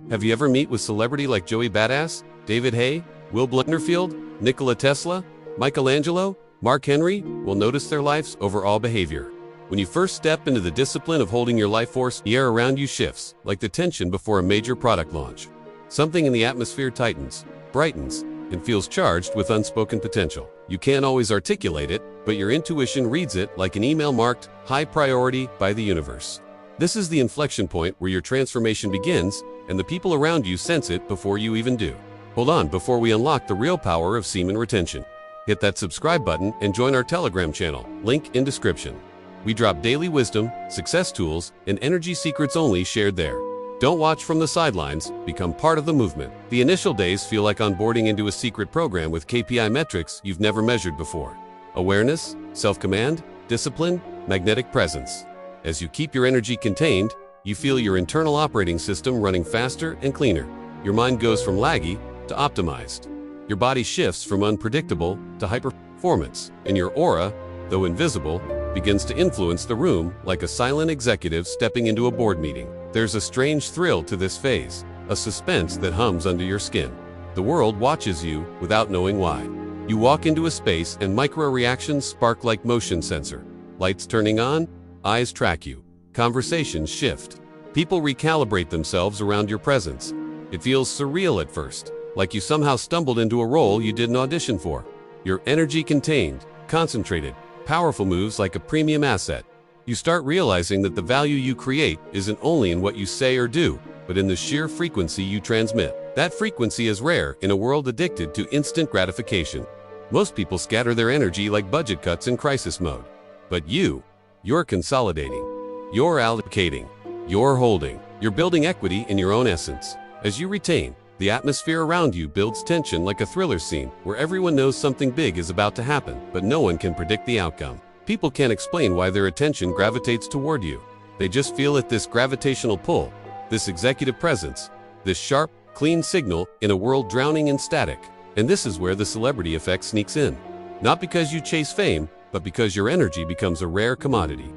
Have you ever met with celebrity like Joey Badass, David Hay, Will Blumenfield, Nikola Tesla, Michelangelo, Mark Henry? Will notice their life's overall behavior. When you first step into the discipline of holding your life force, the air around you shifts, like the tension before a major product launch. Something in the atmosphere tightens, brightens, and feels charged with unspoken potential. You can't always articulate it, but your intuition reads it like an email marked high priority by the universe. This is the inflection point where your transformation begins, and the people around you sense it before you even do. Hold on before we unlock the real power of semen retention. Hit that subscribe button and join our Telegram channel, link in description. We drop daily wisdom, success tools, and energy secrets only shared there. Don't watch from the sidelines, become part of the movement. The initial days feel like onboarding into a secret program with KPI metrics you've never measured before. Awareness, self-command, discipline, magnetic presence. As you keep your energy contained, you feel your internal operating system running faster and cleaner. Your mind goes from laggy to optimized. Your body shifts from unpredictable to hyper-performance, and your aura, though invisible, begins to influence the room like a silent executive stepping into a board meeting. There's a strange thrill to this phase, a suspense that hums under your skin. The world watches you without knowing why. You walk into a space and micro-reactions spark like motion sensor. Lights turning on, eyes track you. Conversations shift. People recalibrate themselves around your presence. It feels surreal at first, like you somehow stumbled into a role you didn't audition for. Your energy contained, concentrated, powerful moves like a premium asset. You start realizing that the value you create isn't only in what you say or do, but in the sheer frequency you transmit. That frequency is rare in a world addicted to instant gratification. Most people scatter their energy like budget cuts in crisis mode. But you're consolidating. You're allocating. You're holding. You're building equity in your own essence. As you retain, the atmosphere around you builds tension like a thriller scene where everyone knows something big is about to happen, but no one can predict the outcome. People can't explain why their attention gravitates toward you. They just feel it, this gravitational pull, this executive presence, this sharp, clean signal in a world drowning in static. And this is where the celebrity effect sneaks in. Not because you chase fame, but because your energy becomes a rare commodity.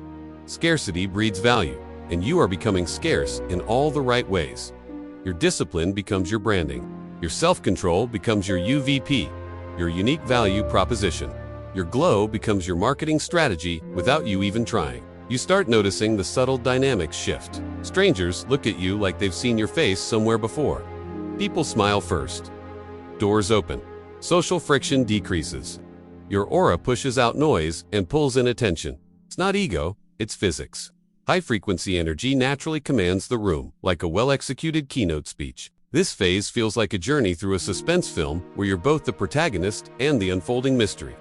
Scarcity breeds value, and you are becoming scarce in all the right ways. Your discipline becomes your branding. Your self-control becomes your UVP, your unique value proposition. Your glow becomes your marketing strategy without you even trying. You start noticing the subtle dynamics shift. Strangers look at you like they've seen your face somewhere before. People smile first. Doors open. Social friction decreases. Your aura pushes out noise and pulls in attention. It's not ego, it's physics. High-frequency energy naturally commands the room, like a well-executed keynote speech. This phase feels like a journey through a suspense film where you're both the protagonist and the unfolding mystery.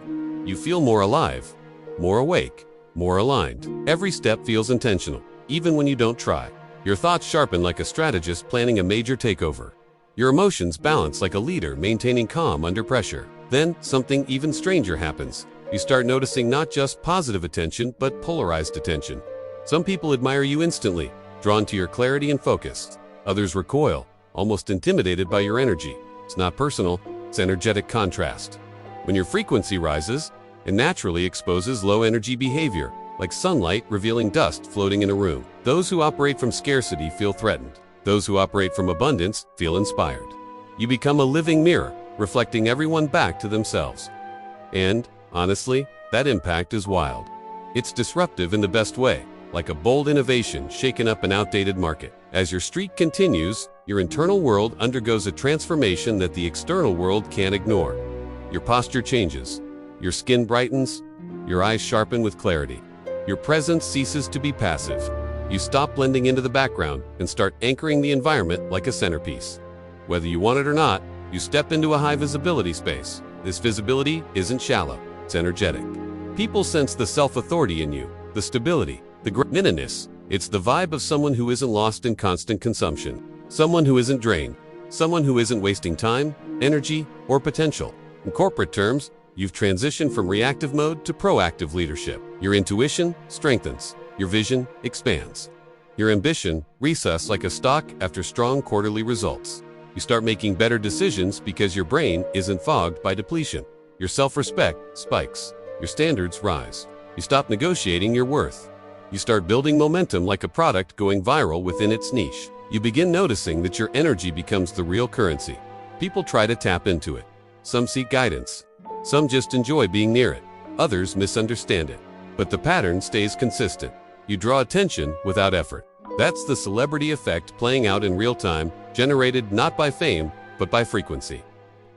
You feel more alive, more awake, more aligned. Every step feels intentional, even when you don't try. Your thoughts sharpen like a strategist planning a major takeover. Your emotions balance like a leader maintaining calm under pressure. Then, something even stranger happens. You start noticing not just positive attention, but polarized attention. Some people admire you instantly, drawn to your clarity and focus. Others recoil, almost intimidated by your energy. It's not personal, it's energetic contrast. When your frequency rises, it naturally exposes low-energy behavior, like sunlight revealing dust floating in a room. Those who operate from scarcity feel threatened. Those who operate from abundance feel inspired. You become a living mirror, reflecting everyone back to themselves. And, honestly, that impact is wild. It's disruptive in the best way, like a bold innovation shaking up an outdated market. As your streak continues, your internal world undergoes a transformation that the external world can't ignore. Your posture changes, your skin brightens, your eyes sharpen with clarity. Your presence ceases to be passive. You stop blending into the background and start anchoring the environment like a centerpiece. Whether you want it or not, you step into a high-visibility space. This visibility isn't shallow, it's energetic. People sense the self-authority in you, the stability, the minutness. It's the vibe of someone who isn't lost in constant consumption. Someone who isn't drained. Someone who isn't wasting time, energy, or potential. In corporate terms, you've transitioned from reactive mode to proactive leadership. Your intuition strengthens. Your vision expands. Your ambition recesses like a stock after strong quarterly results. You start making better decisions because your brain isn't fogged by depletion. Your self-respect spikes. Your standards rise. You stop negotiating your worth. You start building momentum like a product going viral within its niche. You begin noticing that your energy becomes the real currency. People try to tap into it. Some seek guidance. Some just enjoy being near it. Others misunderstand it. But the pattern stays consistent. You draw attention without effort. That's the celebrity effect playing out in real time, generated not by fame, but by frequency.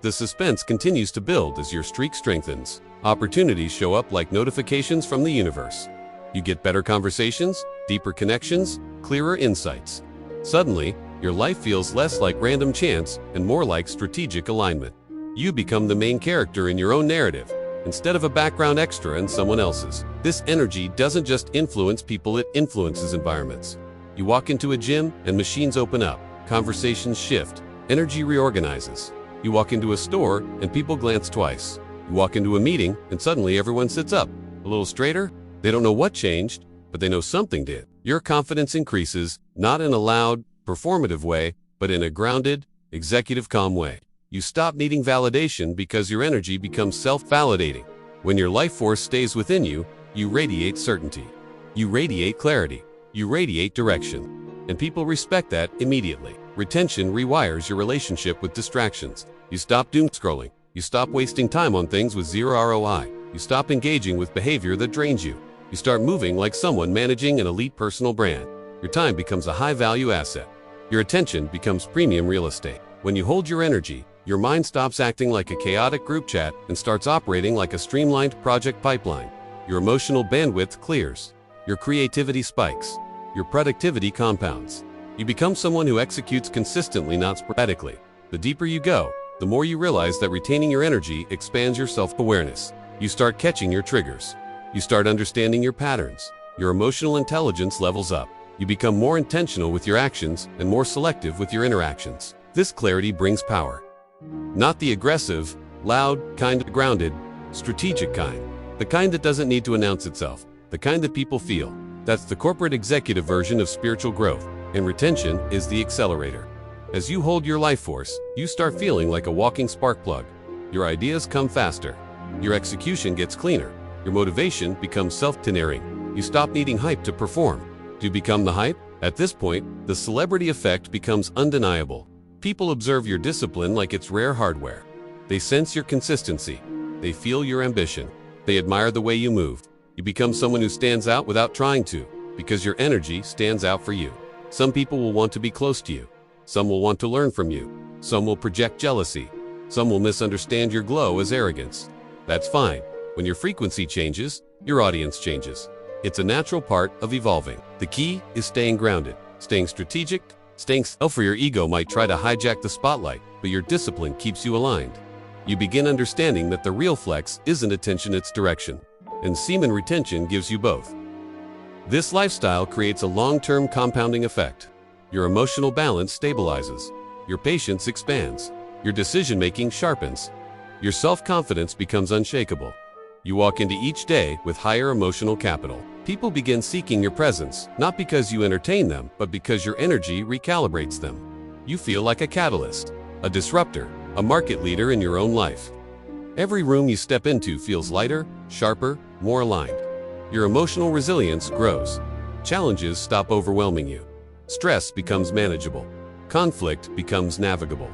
The suspense continues to build as your streak strengthens. Opportunities show up like notifications from the universe. You get better conversations, deeper connections, clearer insights. Suddenly, your life feels less like random chance and more like strategic alignment. You become the main character in your own narrative, instead of a background extra in someone else's. This energy doesn't just influence people, it influences environments. You walk into a gym and machines open up, conversations shift, energy reorganizes. You walk into a store and people glance twice. You walk into a meeting and suddenly everyone sits up, a little straighter. They don't know what changed, but they know something did. Your confidence increases, not in a loud, performative way, but in a grounded, executive calm way. You stop needing validation because your energy becomes self-validating. When your life force stays within you, you radiate certainty. You radiate clarity. You radiate direction. And people respect that immediately. Retention rewires your relationship with distractions. You stop doom scrolling. You stop wasting time on things with zero ROI. You stop engaging with behavior that drains you. You start moving like someone managing an elite personal brand. Your time becomes a high-value asset. Your attention becomes premium real estate. When you hold your energy, your mind stops acting like a chaotic group chat and starts operating like a streamlined project pipeline. Your emotional bandwidth clears. Your creativity spikes. Your productivity compounds. You become someone who executes consistently, not sporadically. The deeper you go, the more you realize that retaining your energy expands your self-awareness. You start catching your triggers. You start understanding your patterns. Your emotional intelligence levels up. You become more intentional with your actions and more selective with your interactions. This clarity brings power. Not the aggressive, loud, kind, grounded, strategic kind. The kind that doesn't need to announce itself. The kind that people feel. That's the corporate executive version of spiritual growth, and retention is the accelerator. As you hold your life force, you start feeling like a walking spark plug. Your ideas come faster. Your execution gets cleaner. Your motivation becomes self-tenaring. You stop needing hype to perform. Do you become the hype? At this point, the celebrity effect becomes undeniable. People observe your discipline like it's rare hardware. They sense your consistency. They feel your ambition. They admire the way you move. You become someone who stands out without trying to, because your energy stands out for you. Some people will want to be close to you. Some will want to learn from you. Some will project jealousy. Some will misunderstand your glow as arrogance. That's fine. When your frequency changes, your audience changes. It's a natural part of evolving. The key is staying grounded, staying strategic, staying still, for your ego might try to hijack the spotlight, but your discipline keeps you aligned. You begin understanding that the real flex isn't attention, it's direction. And semen retention gives you both. This lifestyle creates a long-term compounding effect. Your emotional balance stabilizes. Your patience expands. Your decision-making sharpens. Your self-confidence becomes unshakable. You walk into each day with higher emotional capital. People begin seeking your presence, not because you entertain them, but because your energy recalibrates them. You feel like a catalyst, a disruptor, a market leader in your own life. Every room you step into feels lighter, sharper, more aligned. Your emotional resilience grows. Challenges stop overwhelming you. Stress becomes manageable. Conflict becomes navigable.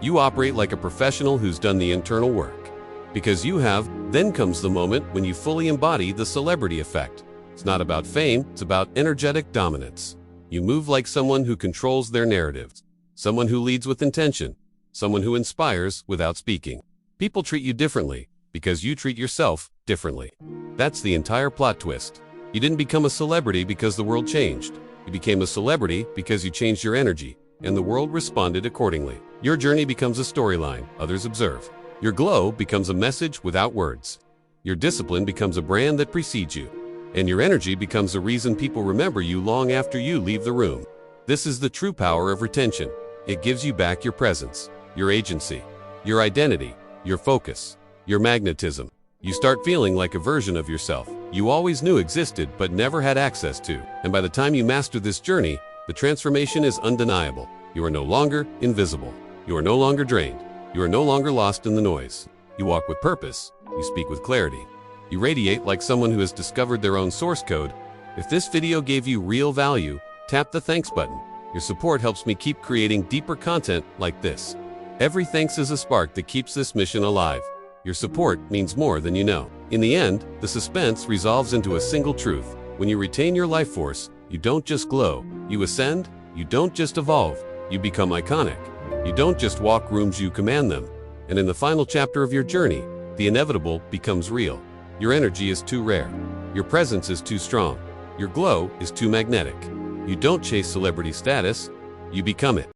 You operate like a professional who's done the internal work. Because you have, then comes the moment when you fully embody the celebrity effect. It's not about fame, it's about energetic dominance. You move like someone who controls their narratives. Someone who leads with intention. Someone who inspires without speaking. People treat you differently because you treat yourself differently. That's the entire plot twist. You didn't become a celebrity because the world changed. You became a celebrity because you changed your energy, and the world responded accordingly. Your journey becomes a storyline others observe. Your glow becomes a message without words. Your discipline becomes a brand that precedes you. And your energy becomes a reason people remember you long after you leave the room. This is the true power of retention. It gives you back your presence, your agency, your identity, your focus, your magnetism. You start feeling like a version of yourself you always knew existed but never had access to. And by the time you master this journey, the transformation is undeniable. You are no longer invisible. You are no longer drained. You are no longer lost in the noise. You walk with purpose. You speak with clarity. You radiate like someone who has discovered their own source code. If this video gave you real value, tap the thanks button. Your support helps me keep creating deeper content like this. Every thanks is a spark that keeps this mission alive. Your support means more than you know. In the end, the suspense resolves into a single truth. When you retain your life force, you don't just glow, you ascend. You don't just evolve, you become iconic. You don't just walk rooms, you command them. And in the final chapter of your journey, the inevitable becomes real. Your energy is too rare. Your presence is too strong. Your glow is too magnetic. You don't chase celebrity status, you become it.